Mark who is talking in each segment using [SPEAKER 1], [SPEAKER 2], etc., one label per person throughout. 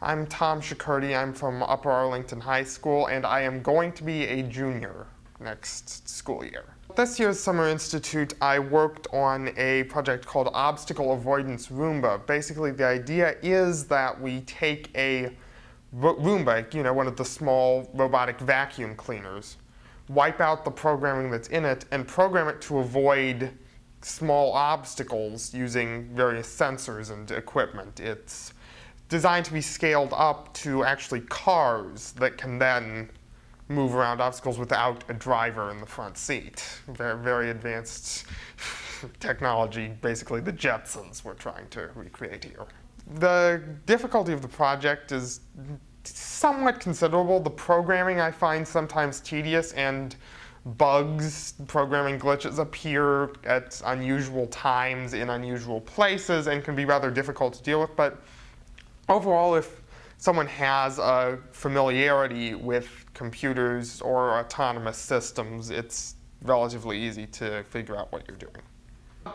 [SPEAKER 1] I'm Tom Shakurti. I'm from Upper Arlington High School, and I am going to be a junior next school year. This year's Summer Institute, I worked on a project called Obstacle Avoidance Roomba. Basically, the idea is that we take a Roomba, one of the small robotic vacuum cleaners, wipe out the programming that's in it, and program it to avoid small obstacles using various sensors and equipment. It's designed to be scaled up to actually cars that can then move around obstacles without a driver in the front seat. Very, very advanced technology, basically the Jetsons we're trying to recreate here. The difficulty of the project is somewhat considerable. The programming I find sometimes tedious, and bugs, programming glitches appear at unusual times in unusual places and can be rather difficult to deal with. But overall, if someone has a familiarity with computers or autonomous systems, it's relatively easy to figure out what you're doing.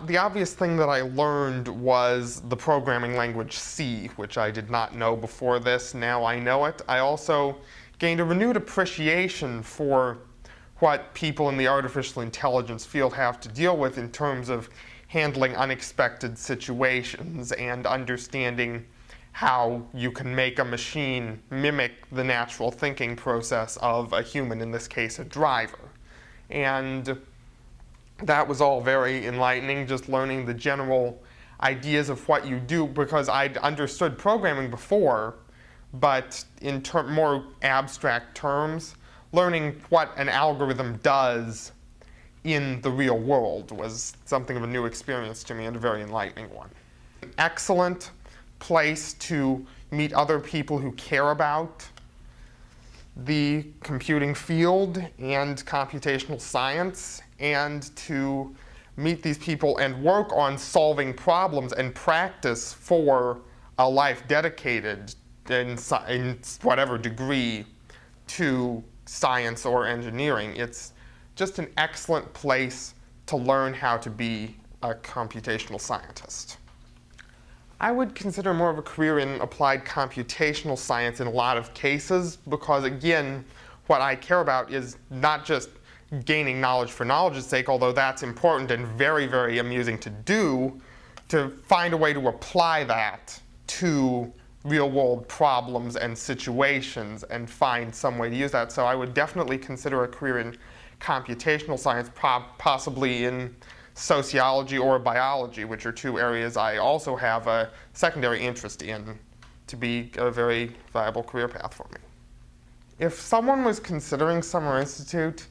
[SPEAKER 1] The obvious thing that I learned was the programming language C, which I did not know before this. Now I know it. I also gained a renewed appreciation for what people in the artificial intelligence field have to deal with in terms of handling unexpected situations and understanding how you can make a machine mimic the natural thinking process of a human, in this case a driver. And that was all very enlightening, just learning the general ideas of what you do, because I'd understood programming before, but in more abstract terms, learning what an algorithm does in the real world was something of a new experience to me and a very enlightening one. An excellent place to meet other people who care about the computing field and computational science, and to meet these people and work on solving problems and practice for a life dedicated in whatever degree to science or engineering. It's just an excellent place to learn how to be a computational scientist. I would consider more of a career in applied computational science in a lot of cases, because again, what I care about is not just gaining knowledge for knowledge's sake, although that's important and very, very amusing to do, to find a way to apply that to real-world problems and situations and find some way to use that. So I would definitely consider a career in computational science, possibly in sociology or biology, which are two areas I also have a secondary interest in, to be a very viable career path for me. If someone was considering Summer Institute,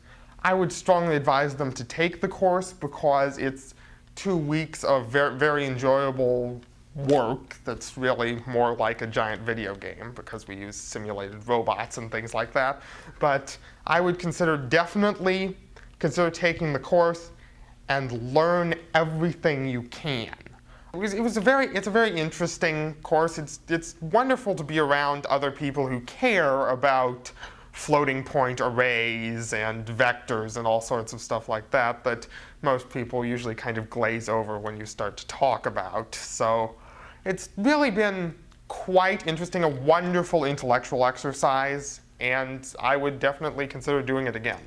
[SPEAKER 1] I would strongly advise them to take the course, because it's 2 weeks of very, very enjoyable work that's really more like a giant video game, because we use simulated robots and things like that. But I would definitely consider taking the course and learn everything you can. It's a very interesting course. It's wonderful to be around other people who care about floating point arrays and vectors and all sorts of stuff like that most people usually kind of glaze over when you start to talk about. So it's really been quite interesting, a wonderful intellectual exercise, and I would definitely consider doing it again.